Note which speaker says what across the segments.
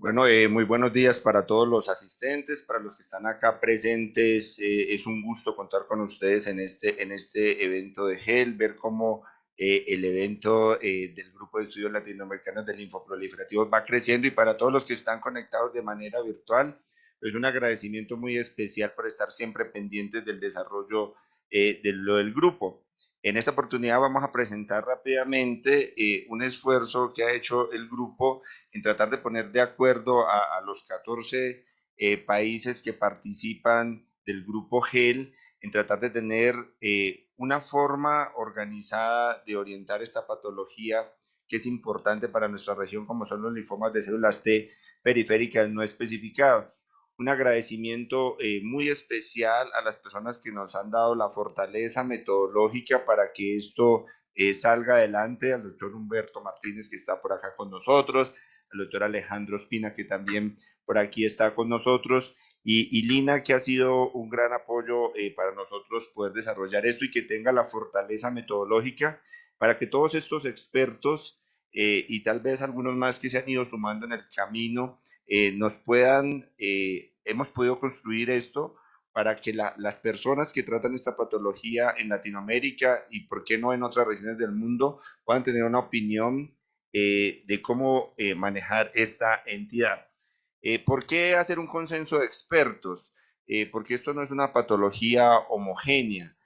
Speaker 1: Bueno, muy buenos días para todos los asistentes, para los que están acá presentes. Es un gusto contar con ustedes en este evento de GEL, ver cómo el evento del Grupo de Estudios Latinoamericanos del Linfoproliferativo va creciendo, y para todos los que están conectados de manera virtual, pues un agradecimiento muy especial por estar siempre pendientes del desarrollo del grupo. En esta oportunidad vamos a presentar rápidamente un esfuerzo que ha hecho el grupo en tratar de poner de acuerdo a los 14 países que participan del grupo GEL, en tratar de tener una forma organizada de orientar esta patología que es importante para nuestra región, como son los linfomas de células T periféricas no especificadas. Un agradecimiento muy especial a las personas que nos han dado la fortaleza metodológica para que esto salga adelante, al doctor Humberto Martínez, que está por acá con nosotros, al doctor Alejandro Espina, que también por aquí está con nosotros, y Lina, que ha sido un gran apoyo para nosotros poder desarrollar esto y que tenga la fortaleza metodológica para que todos estos expertos y tal vez algunos más que se han ido sumando en el camino nos puedan, hemos podido construir esto para que las personas que tratan esta patología en Latinoamérica y por qué no en otras regiones del mundo puedan tener una opinión de cómo manejar esta entidad. ¿Por qué hacer un consenso de expertos? Porque esto no es una patología homogénea.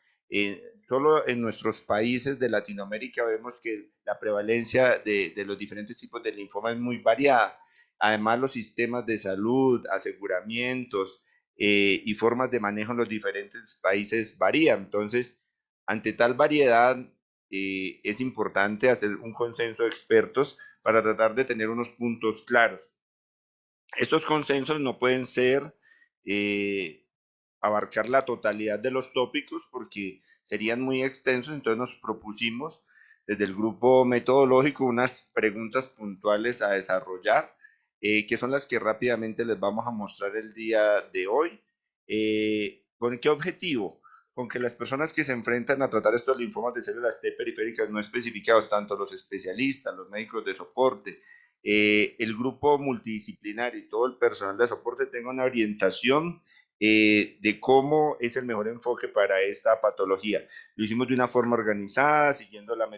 Speaker 1: Solo en nuestros países de Latinoamérica vemos que la prevalencia de los diferentes tipos de linfoma es muy variada. Además, los sistemas de salud, aseguramientos y formas de manejo en los diferentes países varían. Entonces, ante tal variedad, es importante hacer un consenso de expertos para tratar de tener unos puntos claros. Estos consensos no pueden ser abarcar la totalidad de los tópicos porque serían muy extensos, entonces nos propusimos desde el grupo metodológico unas preguntas puntuales a desarrollar, que son las que rápidamente les vamos a mostrar el día de hoy. ¿Con qué objetivo? Con que las personas que se enfrentan a tratar estos linfomas de células T periféricas no especificados, tanto los especialistas, los médicos de soporte, el grupo multidisciplinario y todo el personal de soporte tenga una orientación de cómo es el mejor enfoque para esta patología. Lo hicimos de una forma organizada, siguiendo la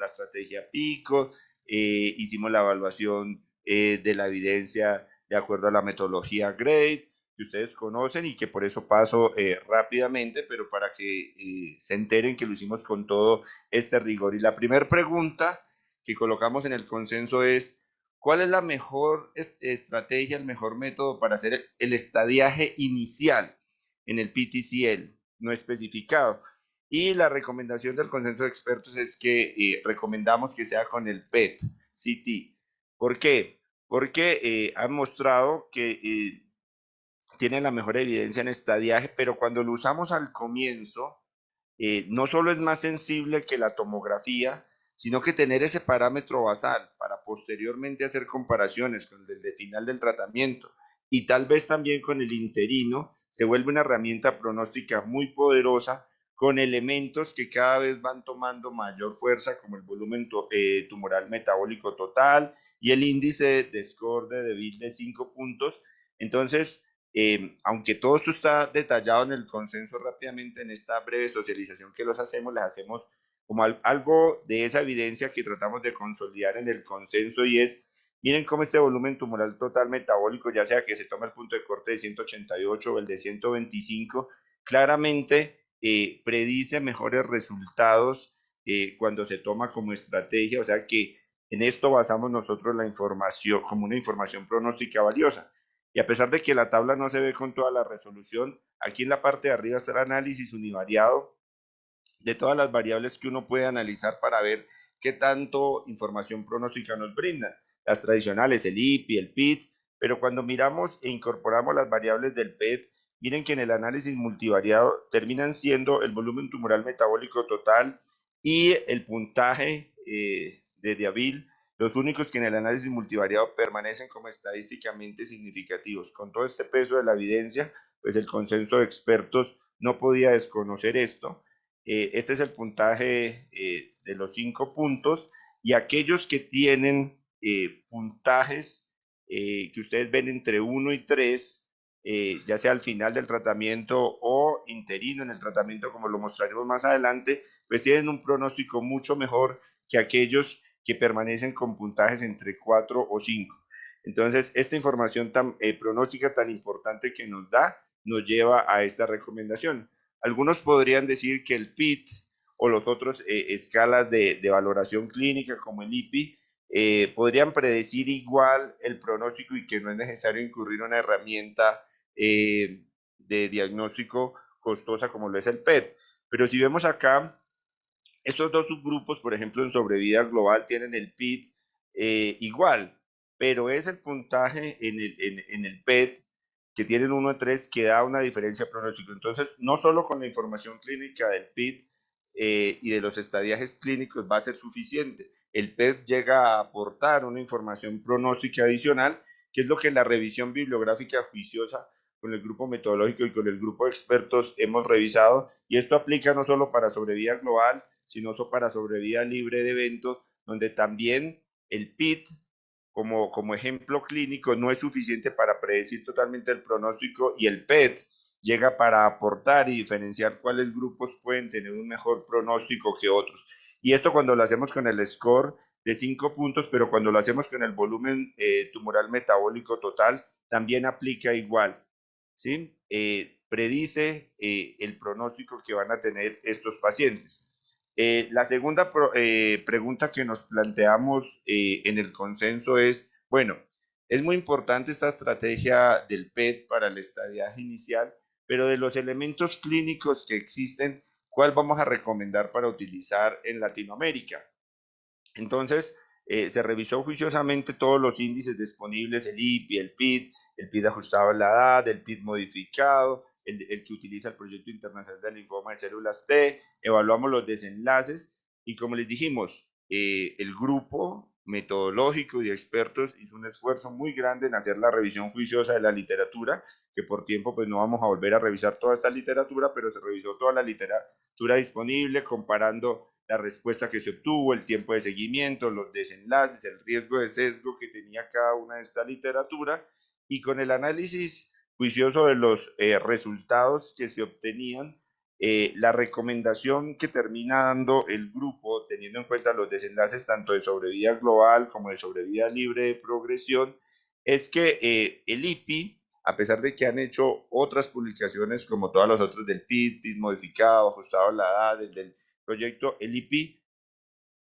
Speaker 1: estrategia PICO, hicimos la evaluación de la evidencia de acuerdo a la metodología GRADE, que ustedes conocen y que por eso paso rápidamente, pero para que se enteren que lo hicimos con todo este rigor. Y la primera pregunta que colocamos en el consenso es: ¿cuál es la mejor estrategia, el mejor método para hacer el estadiaje inicial en el PTCL no especificado? Y la recomendación del consenso de expertos es que recomendamos que sea con el PET-CT. ¿Por qué? Porque han mostrado que tiene la mejor evidencia en estadiaje, pero cuando lo usamos al comienzo, no solo es más sensible que la tomografía, sino que tener ese parámetro basal para posteriormente hacer comparaciones con el de final del tratamiento y tal vez también con el interino, se vuelve una herramienta pronóstica muy poderosa con elementos que cada vez van tomando mayor fuerza, como el volumen tumoral metabólico total y el índice de score de DeVille de 5 puntos. Entonces, aunque todo esto está detallado en el consenso, rápidamente en esta breve socialización que los hacemos, les hacemos como algo de esa evidencia que tratamos de consolidar en el consenso, y es: miren cómo este volumen tumoral total metabólico, ya sea que se tome el punto de corte de 188 o el de 125, claramente predice mejores resultados cuando se toma como estrategia. O sea que en esto basamos nosotros la información como una información pronóstica valiosa. Y a pesar de que la tabla no se ve con toda la resolución, aquí en la parte de arriba está el análisis univariado de todas las variables que uno puede analizar para ver qué tanto información pronóstica nos brindan. Las tradicionales, el IPI, el PIT, pero cuando miramos e incorporamos las variables del PET, miren que en el análisis multivariado terminan siendo el volumen tumoral metabólico total y el puntaje de Deauville los únicos que en el análisis multivariado permanecen como estadísticamente significativos. Con todo este peso de la evidencia, pues el consenso de expertos no podía desconocer esto. Este es el puntaje de los 5 puntos, y aquellos que tienen puntajes que ustedes ven entre 1 y 3, ya sea al final del tratamiento o interino en el tratamiento, como lo mostraremos más adelante, pues tienen un pronóstico mucho mejor que aquellos que permanecen con puntajes entre 4 o 5. Entonces, esta información pronóstica tan importante que nos da, nos lleva a esta recomendación. Algunos podrían decir que el PIT o los otros escalas de valoración clínica como el IPI podrían predecir igual el pronóstico y que no es necesario incurrir en una herramienta de diagnóstico costosa como lo es el PET. Pero si vemos acá, estos dos subgrupos, por ejemplo, en sobrevida global tienen el PIT igual, pero es el puntaje en el PET que tienen 1 a 3 que da una diferencia pronóstica. Entonces, no solo con la información clínica del PIT y de los estadiajes clínicos va a ser suficiente. El PET llega a aportar una información pronóstica adicional, que es lo que la revisión bibliográfica juiciosa con el grupo metodológico y con el grupo de expertos hemos revisado, y esto aplica no solo para sobrevida global, sino para sobrevida libre de eventos, donde también el PIT como ejemplo clínico no es suficiente para predecir totalmente el pronóstico, y el PET llega para aportar y diferenciar cuáles grupos pueden tener un mejor pronóstico que otros. Y esto cuando lo hacemos con el score de 5 puntos, pero cuando lo hacemos con el volumen tumoral metabólico total, también aplica igual. ¿Sí? Predice el pronóstico que van a tener estos pacientes. La segunda pregunta que nos planteamos en el consenso es, bueno, es muy importante esta estrategia del PET para el estadiaje inicial, pero de los elementos clínicos que existen, ¿cuál vamos a recomendar para utilizar en Latinoamérica? Entonces, se revisó juiciosamente todos los índices disponibles, el IPI, el PIT ajustado a la edad, el PIT modificado, el que utiliza el Proyecto Internacional de Linfoma de Células T, evaluamos los desenlaces y como les dijimos, el grupo metodológico y de expertos hizo un esfuerzo muy grande en hacer la revisión juiciosa de la literatura, que por tiempo pues no vamos a volver a revisar toda esta literatura, pero se revisó toda la literatura disponible comparando la respuesta que se obtuvo, el tiempo de seguimiento, los desenlaces, el riesgo de sesgo que tenía cada una de esta literatura, y con el análisis juicioso de los resultados que se obtenían, la recomendación que termina dando el grupo, teniendo en cuenta los desenlaces tanto de sobrevida global como de sobrevida libre de progresión, es que el IPI, a pesar de que han hecho otras publicaciones como todas las otras del PIT, PIT modificado, ajustado a la edad, el del proyecto, el IPI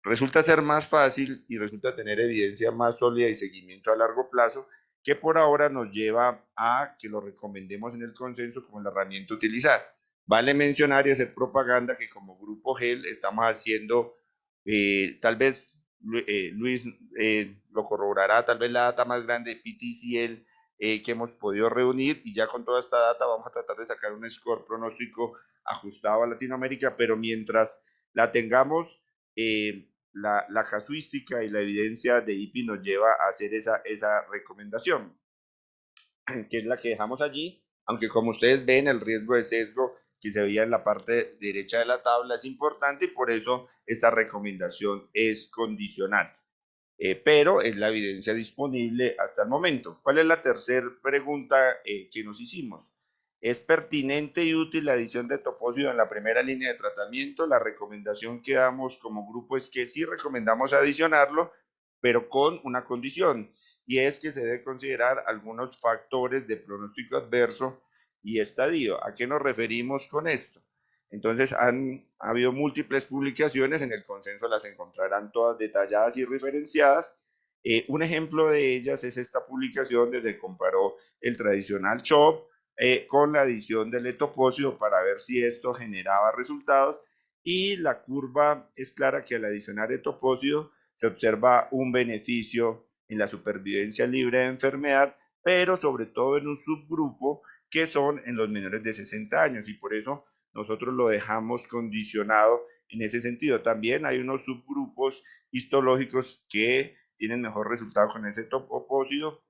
Speaker 1: resulta ser más fácil y resulta tener evidencia más sólida y seguimiento a largo plazo, que por ahora nos lleva a que lo recomendemos en el consenso como la herramienta a utilizar. Vale mencionar y hacer propaganda que como Grupo GEL estamos haciendo, tal vez Luis lo corroborará, tal vez la data más grande de PTCL que hemos podido reunir, y ya con toda esta data vamos a tratar de sacar un score pronóstico ajustado a Latinoamérica, pero mientras la tengamos, la casuística y la evidencia de IPI nos lleva a hacer esa recomendación, que es la que dejamos allí, aunque como ustedes ven el riesgo de sesgo que se veía en la parte derecha de la tabla es importante, y por eso esta recomendación es condicional. Pero es la evidencia disponible hasta el momento. ¿Cuál es la tercera pregunta que nos hicimos? ¿Es pertinente y útil la adición de topósito en la primera línea de tratamiento? La recomendación que damos como grupo es que sí recomendamos adicionarlo, pero con una condición, y es que se debe considerar algunos factores de pronóstico adverso y estadio. ¿A qué nos referimos con esto? Entonces ha habido múltiples publicaciones, en el consenso las encontrarán todas detalladas y referenciadas. Un ejemplo de ellas es esta publicación donde se comparó el tradicional CHOP con la adición del etopósito para ver si esto generaba resultados, y la curva es clara que al adicionar etopósito se observa un beneficio en la supervivencia libre de enfermedad, pero sobre todo en un subgrupo que son en los menores de 60 años, y por eso nosotros lo dejamos condicionado en ese sentido. También hay unos subgrupos histológicos que tienen mejor resultado con ese topósito,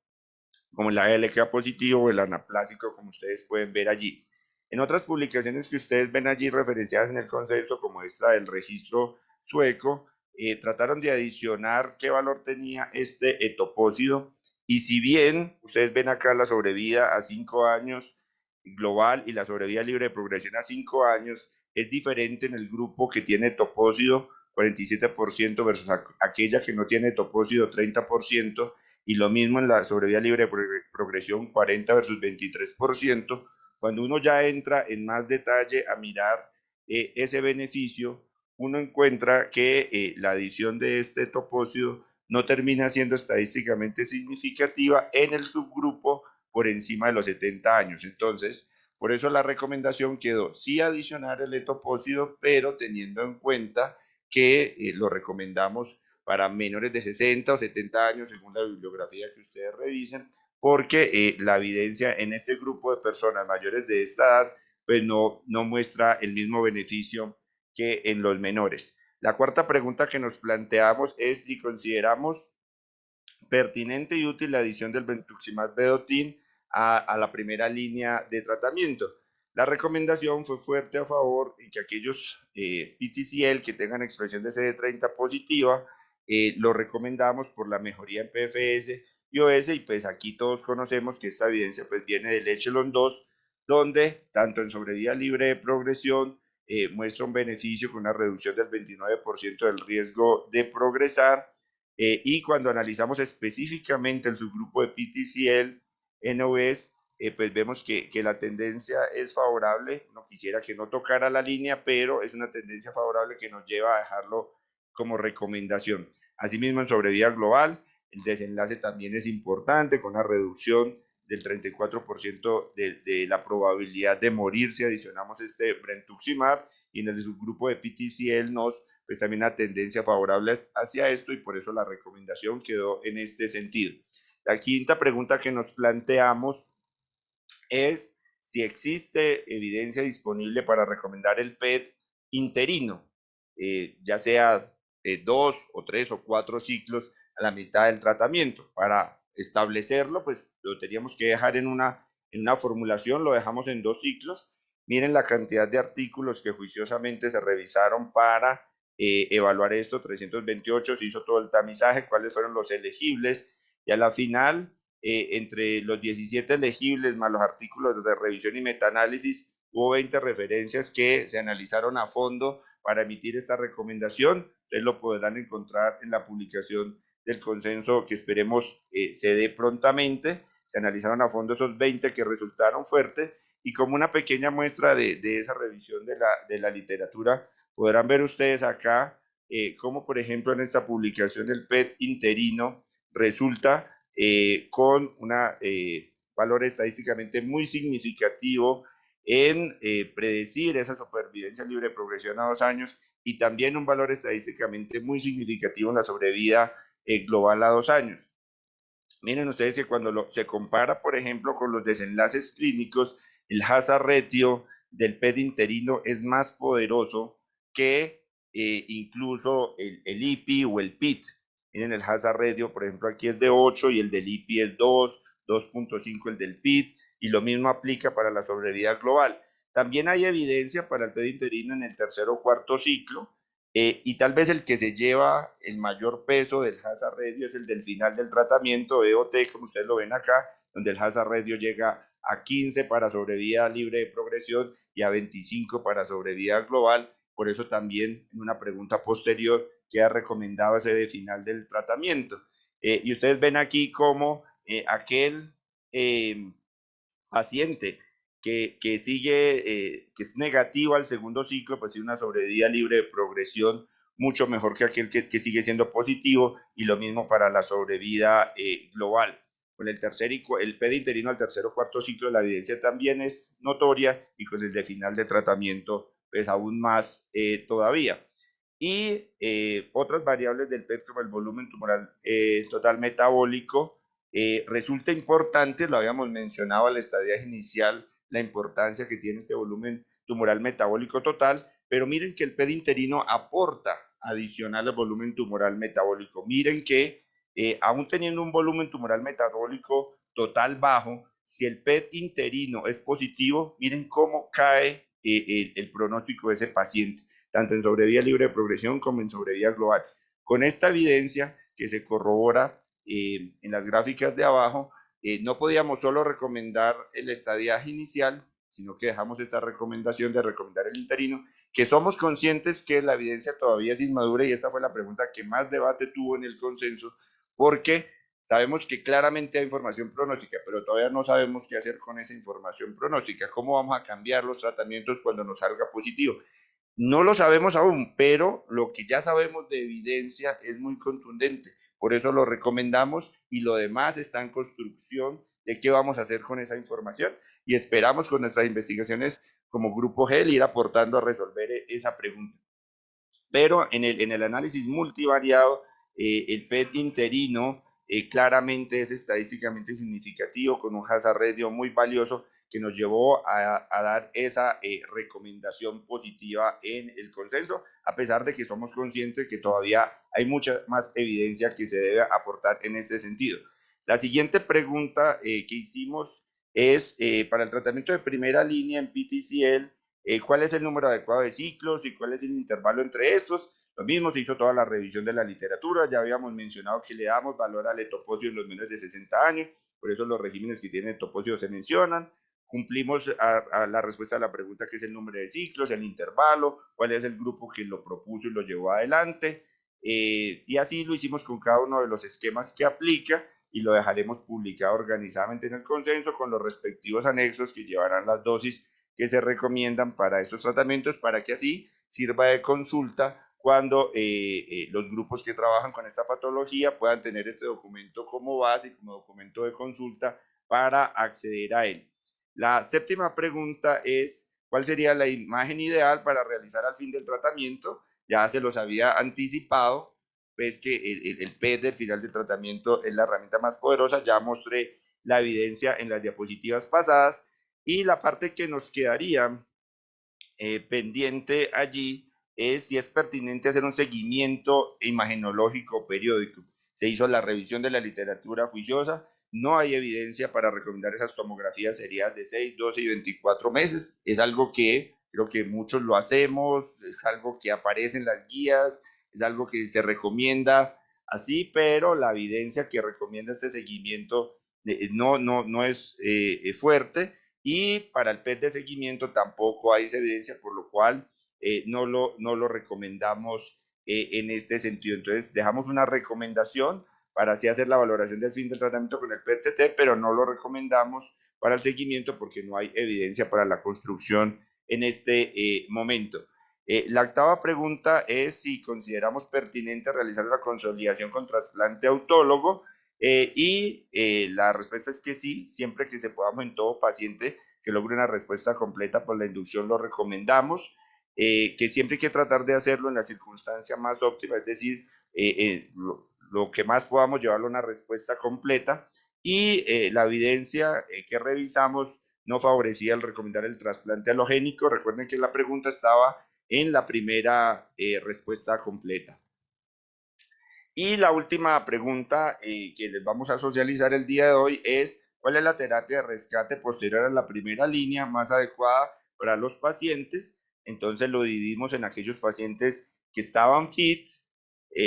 Speaker 1: como el ALK positivo o el anaplásico, como ustedes pueden ver allí. En otras publicaciones que ustedes ven allí referenciadas en el consenso, como esta del registro sueco, trataron de adicionar qué valor tenía este etopósito, Y si bien ustedes ven acá la sobrevida a 5 años global y la sobrevida libre de progresión a 5 años, es diferente en el grupo que tiene topósido 47% versus aquella que no tiene topósido 30%, y lo mismo en la sobrevida libre de progresión 40 versus 23%. Cuando uno ya entra en más detalle a mirar ese beneficio, uno encuentra que la adición de este topósido no termina siendo estadísticamente significativa en el subgrupo por encima de los 70 años. Entonces, por eso la recomendación quedó sí adicionar el etopósido, pero teniendo en cuenta que lo recomendamos para menores de 60 o 70 años, según la bibliografía que ustedes revisen, porque la evidencia en este grupo de personas mayores de esta edad pues no muestra el mismo beneficio que en los menores. La cuarta pregunta que nos planteamos es si consideramos pertinente y útil la adición del brentuximab vedotin a la primera línea de tratamiento. La recomendación fue fuerte a favor en que aquellos PTCL que tengan expresión de CD30 positiva, lo recomendamos por la mejoría en PFS y OS, y pues aquí todos conocemos que esta evidencia pues viene del Echelon 2, donde tanto en sobrevida libre de progresión muestra un beneficio con una reducción del 29% del riesgo de progresar, y cuando analizamos específicamente el subgrupo de PTCL, NOS, pues vemos que la tendencia es favorable. No quisiera que no tocara la línea, pero es una tendencia favorable que nos lleva a dejarlo como recomendación. Asimismo, en sobrevida global, el desenlace también es importante, con una reducción del 34% de la probabilidad de morir si adicionamos este brentuximab, y en el subgrupo de PTCL NOS pues también una tendencia favorable hacia esto, y por eso la recomendación quedó en este sentido. La quinta pregunta que nos planteamos es si existe evidencia disponible para recomendar el PET interino, ya sea 2 o 3 o 4 ciclos a la mitad del tratamiento. Para establecerlo, pues lo teníamos que dejar en una formulación, lo dejamos en 2 ciclos. Miren la cantidad de artículos que juiciosamente se revisaron para evaluar esto: 328, se hizo todo el tamizaje, cuáles fueron los elegibles, y a la final entre los 17 elegibles más los artículos de revisión y metaanálisis, hubo 20 referencias que se analizaron a fondo para emitir esta recomendación. Ustedes lo podrán encontrar en la publicación del consenso que esperemos se dé prontamente. Se analizaron a fondo esos 20 que resultaron fuertes, y como una pequeña muestra de esa revisión de la literatura, podrán ver ustedes acá cómo, por ejemplo, en esta publicación el PET interino resulta con un valor estadísticamente muy significativo en predecir esa supervivencia libre de progresión a 2 años, y también un valor estadísticamente muy significativo en la sobrevida global a 2 años. Miren ustedes que cuando se compara, por ejemplo, con los desenlaces clínicos, el hazard ratio del PET interino es más poderoso que incluso el IPI o el PIT. Miren, el hazard ratio, por ejemplo, aquí es de 8 y el del IPI es 2, 2.5 el del PIT, y lo mismo aplica para la sobrevida global. También hay evidencia para el PET interino en el tercer o cuarto ciclo, y tal vez el que se lleva el mayor peso del hazard ratio es el del final del tratamiento, EOT, como ustedes lo ven acá, donde el hazard ratio llega a 15 para sobrevida libre de progresión y a 25 para sobrevida global. Por eso también en una pregunta posterior queda recomendado ese de final del tratamiento. Y ustedes ven aquí como aquel paciente que sigue, que es negativo al segundo ciclo, pues tiene una sobrevida libre de progresión mucho mejor que aquel que sigue siendo positivo, y lo mismo para la sobrevida global. Con el tercer y el PED interino al tercer o cuarto ciclo, la evidencia también es notoria, y con el de final de tratamiento, pues aún más todavía. Y otras variables del PET, como el volumen tumoral total metabólico, resulta importante, lo habíamos mencionado al estadio inicial, la importancia que tiene este volumen tumoral metabólico total, pero miren que el PET interino aporta adicional al volumen tumoral metabólico. Miren que aún teniendo un volumen tumoral metabólico total bajo, si el PET interino es positivo, miren cómo cae el pronóstico de ese paciente, tanto en sobrevida libre de progresión como en sobrevida global. Con esta evidencia que se corrobora en las gráficas de abajo, no podíamos solo recomendar el estadiaje inicial, sino que dejamos esta recomendación de recomendar el interino, que somos conscientes que la evidencia todavía es inmadura y esta fue la pregunta que más debate tuvo en el consenso, porque sabemos que claramente hay información pronóstica, pero todavía no sabemos qué hacer con esa información pronóstica, cómo vamos a cambiar los tratamientos cuando nos salga positivo. No lo sabemos aún, pero lo que ya sabemos de evidencia es muy contundente. Por eso lo recomendamos y lo demás está en construcción de qué vamos a hacer con esa información y esperamos con nuestras investigaciones como Grupo GEL ir aportando a resolver esa pregunta. Pero en el análisis multivariado, el PET interino claramente es estadísticamente significativo, con un hazard ratio muy valioso que nos llevó a dar esa recomendación positiva en el consenso, a pesar de que somos conscientes que todavía hay mucha más evidencia que se debe aportar en este sentido. La siguiente pregunta que hicimos es para el tratamiento de primera línea en PTCL, cuál es el número adecuado de ciclos y cuál es el intervalo entre estos. Lo mismo, se hizo toda la revisión de la literatura, ya habíamos mencionado que le damos valor al etoposio en los menores de 60 años, por eso los regímenes que tienen etoposio se mencionan. Cumplimos a la respuesta a la pregunta que es el número de ciclos, el intervalo, cuál es el grupo que lo propuso y lo llevó adelante. Y así lo hicimos con cada uno de los esquemas que aplica y lo dejaremos publicado organizadamente en el consenso con los respectivos anexos que llevarán las dosis que se recomiendan para estos tratamientos para que así sirva de consulta cuando los grupos que trabajan con esta patología puedan tener este documento como base y como documento de consulta para acceder a él. La séptima pregunta es, ¿cuál sería la imagen ideal para realizar al fin del tratamiento? Ya se los había anticipado, pues que el PET del final del tratamiento es la herramienta más poderosa, ya mostré la evidencia en las diapositivas pasadas, y la parte que nos quedaría pendiente allí es si es pertinente hacer un seguimiento imagenológico periódico. Se hizo la revisión de la literatura juiciosa, no hay evidencia para recomendar esas tomografías seriales de 6, 12 y 24 meses. Es algo que creo que muchos lo hacemos, es algo que aparece en las guías, es algo que se recomienda así, pero la evidencia que recomienda este seguimiento no es fuerte y para el PET de seguimiento tampoco hay esa evidencia, por lo cual no lo recomendamos en este sentido. Entonces dejamos una recomendación para así hacer la valoración del fin del tratamiento con el PET-CT, pero no lo recomendamos para el seguimiento porque no hay evidencia para la construcción en este momento. La octava pregunta es si consideramos pertinente realizar la consolidación con trasplante autólogo. La respuesta es que sí, siempre que se podamos en todo paciente que logre una respuesta completa por la inducción lo recomendamos, que siempre hay que tratar de hacerlo en la circunstancia más óptima, es decir, lo que más podamos llevarlo a una respuesta completa y la evidencia que revisamos no favorecía el recomendar el trasplante halogénico. Recuerden que la pregunta estaba en la primera respuesta completa. Y la última pregunta que les vamos a socializar el día de hoy es, ¿cuál es la terapia de rescate posterior a la primera línea más adecuada para los pacientes? Entonces lo dividimos en aquellos pacientes que estaban fit,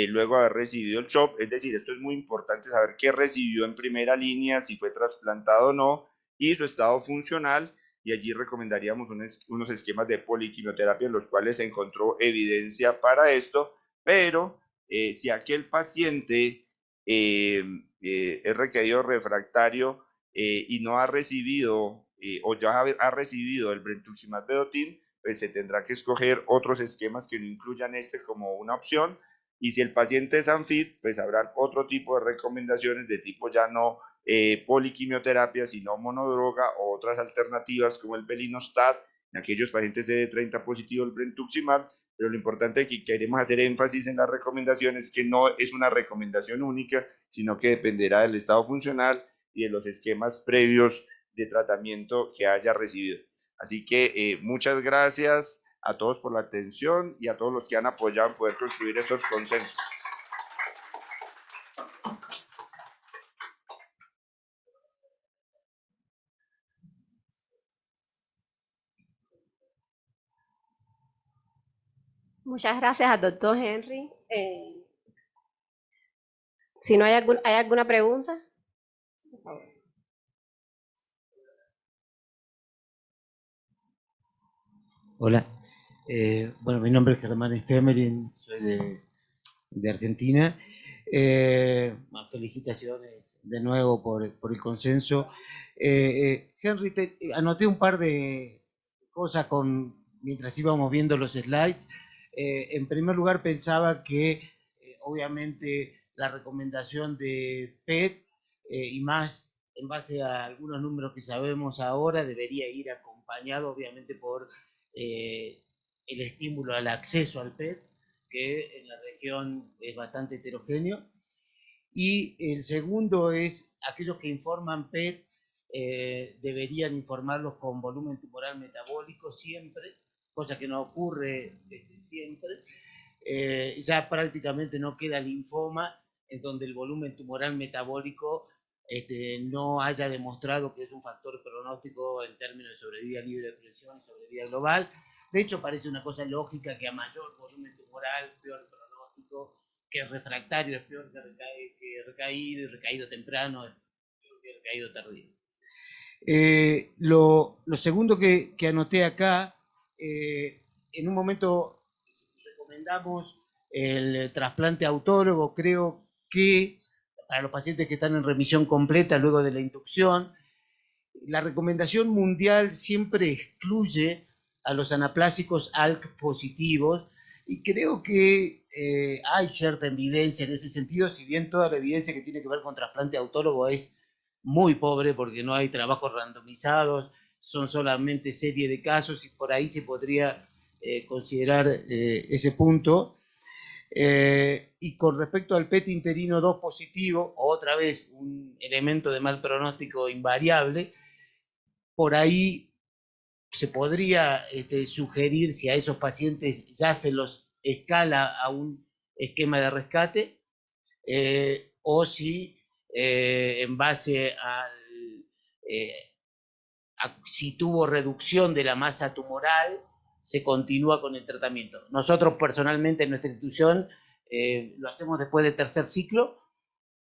Speaker 1: luego de haber recibido el CHOP, es decir, esto es muy importante saber qué recibió en primera línea, si fue trasplantado o no, y su estado funcional, y allí recomendaríamos unos esquemas de poliquimioterapia en los cuales se encontró evidencia para esto, pero si aquel paciente es requerido refractario y no ha recibido o ya ha recibido el brentuximab vedotin, pues se tendrá que escoger otros esquemas que no incluyan este como una opción. Y si el paciente es unfit, pues habrá otro tipo de recomendaciones de tipo ya no poliquimioterapia, sino monodroga o otras alternativas como el belinostat en aquellos pacientes CD30 positivo el brentuximab. Pero lo importante que queremos hacer énfasis en la recomendación es que no es una recomendación única, sino que dependerá del estado funcional y de los esquemas previos de tratamiento que haya recibido. Así que muchas gracias a todos por la atención y a todos los que han apoyado en poder construir estos consensos.
Speaker 2: Muchas gracias al doctor Henry. Si no ¿hay alguna pregunta? Por favor.
Speaker 3: Hola, bueno, mi nombre es Germán Stemelin, soy de Argentina. Felicitaciones de nuevo por el consenso. Henry, anoté un par de cosas mientras íbamos viendo los slides. En primer lugar, pensaba que obviamente la recomendación de PET y más en base a algunos números que sabemos ahora, debería ir acompañado obviamente por el estímulo al acceso al PET, que en la región es bastante heterogéneo. Y el segundo es, aquellos que informan PET deberían informarlos con volumen tumoral metabólico siempre, cosa que no ocurre siempre. Ya prácticamente no queda linfoma en donde el volumen tumoral metabólico no haya demostrado que es un factor pronóstico en términos de sobrevida libre de presión y sobrevida global. De hecho, parece una cosa lógica que a mayor volumen tumoral, peor pronóstico, que refractario es peor que recaído, y recaído temprano es peor que recaído tardío. Lo segundo que anoté acá, en un momento recomendamos el trasplante autólogo, creo que para los pacientes que están en remisión completa luego de la inducción, la recomendación mundial siempre excluye a los anaplásicos ALK positivos y creo que hay cierta evidencia en ese sentido, si bien toda la evidencia que tiene que ver con trasplante autólogo es muy pobre porque no hay trabajos randomizados, son solamente serie de casos y por ahí se podría considerar ese punto. Y con respecto al PET interino 2 positivo, otra vez un elemento de mal pronóstico invariable, por ahí se podría sugerir si a esos pacientes ya se los escala a un esquema de rescate o si en base a si tuvo reducción de la masa tumoral se continúa con el tratamiento. Nosotros personalmente en nuestra institución lo hacemos después del tercer ciclo,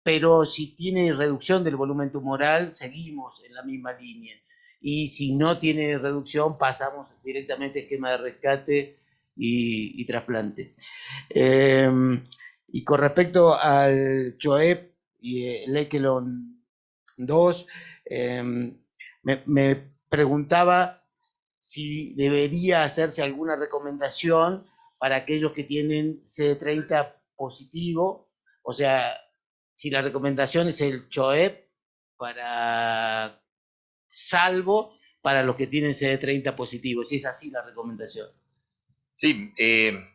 Speaker 3: pero si tiene reducción del volumen tumoral, seguimos en la misma línea. Y si no tiene reducción, pasamos directamente a esquema de rescate y trasplante. Y con respecto al CHOEP y el Echelon 2, me preguntaba si debería hacerse alguna recomendación para aquellos que tienen CD30 positivo, o sea, si la recomendación es el CHOEP para salvo para los que tienen CD30 positivo, si es así la recomendación.
Speaker 1: Sí,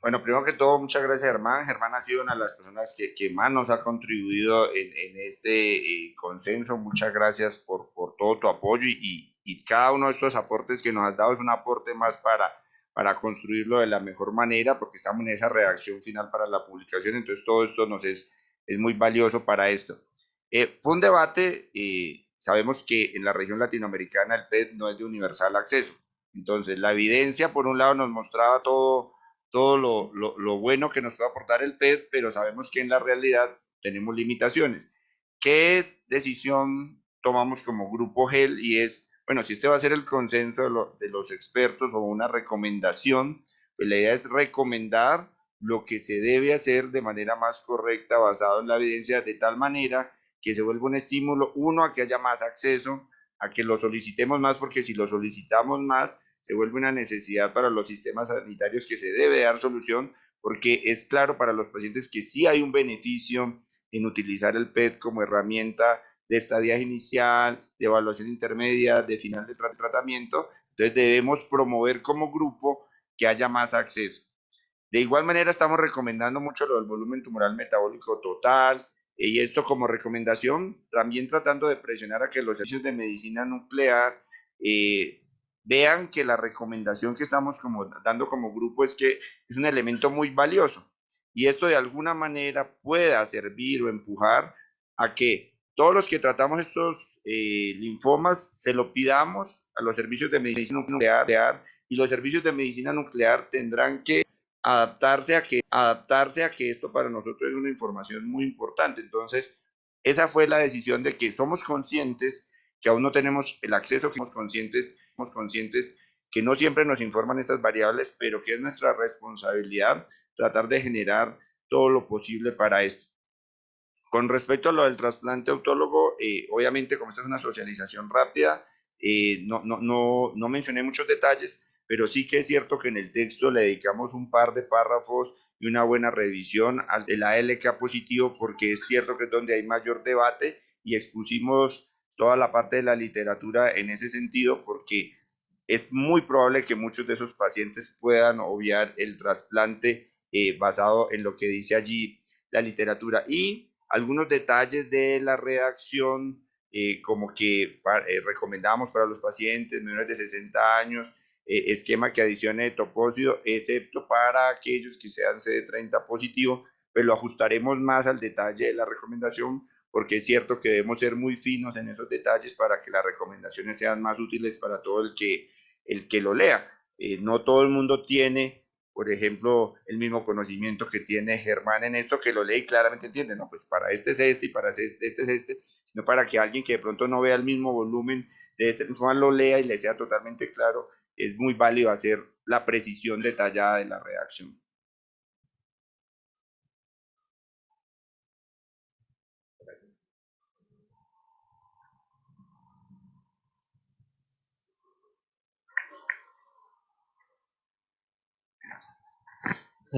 Speaker 1: bueno, primero que todo, muchas gracias, Germán. Germán ha sido una de las personas que más nos ha contribuido en este consenso. Muchas gracias por todo tu apoyo y cada uno de estos aportes que nos has dado es un aporte más para construirlo de la mejor manera, porque estamos en esa redacción final para la publicación. Entonces, todo esto es muy valioso para esto. Fue un debate, sabemos que en la región latinoamericana el PET no es de universal acceso. Entonces, la evidencia, por un lado, nos mostraba todo lo bueno que nos puede aportar el PET, pero sabemos que en la realidad tenemos limitaciones. ¿Qué decisión tomamos como grupo GEL? Y es, bueno, si este va a ser el consenso de los expertos o una recomendación, pues la idea es recomendar lo que se debe hacer de manera más correcta, basado en la evidencia, de tal manera que se vuelva un estímulo, uno, a que haya más acceso, a que lo solicitemos más, porque si lo solicitamos más, se vuelve una necesidad para los sistemas sanitarios que se debe dar solución, porque es claro para los pacientes que sí hay un beneficio en utilizar el PET como herramienta de estadía inicial, de evaluación intermedia, de final de tratamiento. Entonces debemos promover como grupo que haya más acceso. De igual manera estamos recomendando mucho lo del volumen tumoral metabólico total, y esto como recomendación, también tratando de presionar a que los servicios de medicina nuclear vean que la recomendación que estamos dando como grupo es que es un elemento muy valioso y esto de alguna manera pueda servir o empujar a que todos los que tratamos estos linfomas se lo pidamos a los servicios de medicina nuclear y los servicios de medicina nuclear tendrán que adaptarse a que esto para nosotros es una información muy importante. Entonces, esa fue la decisión de que somos conscientes que aún no tenemos el acceso, que somos conscientes que no siempre nos informan estas variables, pero que es nuestra responsabilidad tratar de generar todo lo posible para esto. Con respecto a lo del trasplante autólogo, obviamente como esta es una socialización rápida, no mencioné muchos detalles, pero sí que es cierto que en el texto le dedicamos un par de párrafos y una buena revisión al de la LK positivo, porque es cierto que es donde hay mayor debate y expusimos toda la parte de la literatura en ese sentido, porque es muy probable que muchos de esos pacientes puedan obviar el trasplante basado en lo que dice allí la literatura. Y algunos detalles de la redacción, como que recomendamos para los pacientes menores de 60 años, esquema que adicione topósito, excepto para aquellos que sean CD30 positivo, pero lo ajustaremos más al detalle de la recomendación, porque es cierto que debemos ser muy finos en esos detalles para que las recomendaciones sean más útiles para todo el que lo lea. No todo el mundo tiene, por ejemplo, el mismo conocimiento que tiene Germán en esto, que lo lee y claramente entiende, no, pues para este es este y para este es este, sino para que alguien que de pronto no vea el mismo volumen de este informe lo lea y le sea totalmente claro. Es muy válido hacer la precisión detallada de la redacción.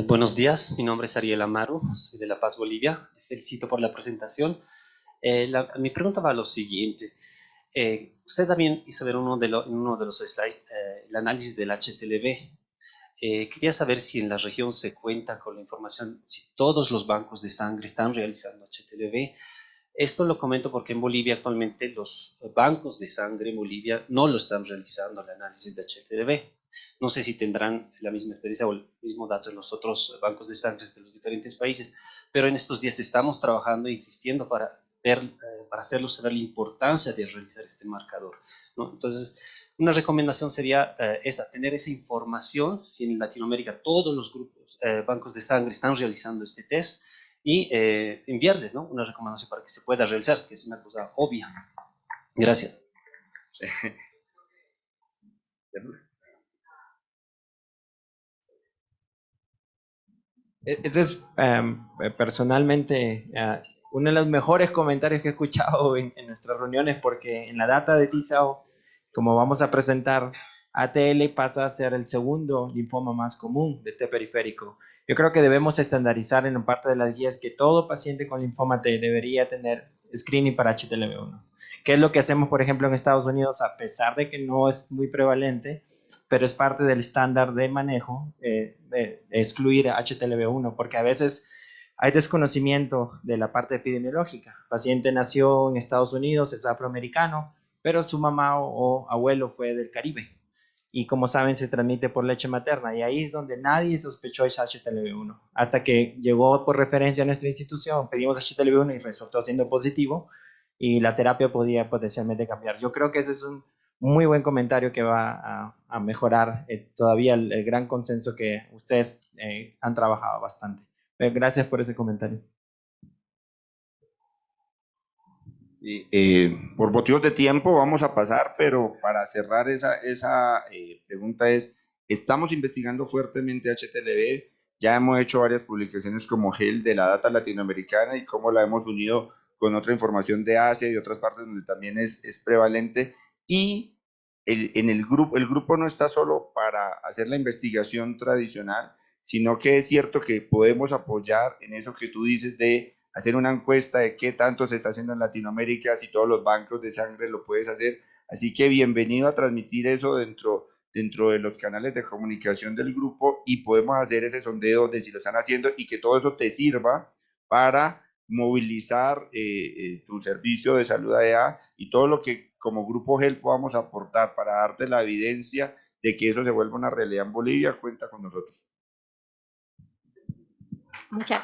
Speaker 4: Buenos días, mi nombre es Ariel Amaru, soy de La Paz, Bolivia. Te felicito por la presentación. Mi pregunta va a lo siguiente. Usted también hizo ver en uno de los slides el análisis del HTLV. Quería saber si en la región se cuenta con la información, si todos los bancos de sangre están realizando HTLV. Esto lo comento porque en Bolivia actualmente los bancos de sangre en Bolivia no lo están realizando el análisis de HTLV. No sé si tendrán la misma experiencia o el mismo dato en los otros bancos de sangre de los diferentes países, pero en estos días estamos trabajando e insistiendo para hacerlos saber la importancia de realizar este marcador, ¿no? Entonces, una recomendación sería tener esa información, si en Latinoamérica todos los grupos, bancos de sangre están realizando este test, y enviarles, ¿no?, una recomendación para que se pueda realizar, que es una cosa obvia. Gracias.
Speaker 5: Ese es personalmente uno de los mejores comentarios que he escuchado en nuestras reuniones, porque en la data de T-cell, como vamos a presentar, ATL pasa a ser el segundo linfoma más común de T periférico. Yo creo que debemos estandarizar en la parte de las guías que todo paciente con linfoma T debería tener screening para HTLV1. ¿Qué es lo que hacemos, por ejemplo, en Estados Unidos? A pesar de que no es muy prevalente, pero es parte del estándar de manejo de excluir a HTLV1, porque a veces hay desconocimiento de la parte epidemiológica. El paciente nació en Estados Unidos, es afroamericano, pero su mamá o abuelo fue del Caribe. Y como saben, se transmite por leche materna. Y ahí es donde nadie sospechó ese HTLV1. Hasta que llegó por referencia a nuestra institución, pedimos HTLV1 y resultó siendo positivo. Y la terapia podía potencialmente cambiar. Yo creo que ese es un muy buen comentario que va a mejorar todavía el gran consenso que ustedes han trabajado bastante. Gracias por ese comentario.
Speaker 1: Por motivos de tiempo vamos a pasar, pero para cerrar esa pregunta estamos investigando fuertemente HTLV, ya hemos hecho varias publicaciones como GEL de la data latinoamericana y cómo la hemos unido con otra información de Asia y otras partes donde también es prevalente, y el grupo no está solo para hacer la investigación tradicional, sino que es cierto que podemos apoyar en eso que tú dices de hacer una encuesta de qué tanto se está haciendo en Latinoamérica, si todos los bancos de sangre lo puedes hacer. Así que bienvenido a transmitir eso dentro de los canales de comunicación del grupo, y podemos hacer ese sondeo de si lo están haciendo y que todo eso te sirva para movilizar tu servicio de salud allá y todo lo que como Grupo GEL podamos aportar para darte la evidencia de que eso se vuelva una realidad en Bolivia. Cuenta con nosotros.
Speaker 2: Muchas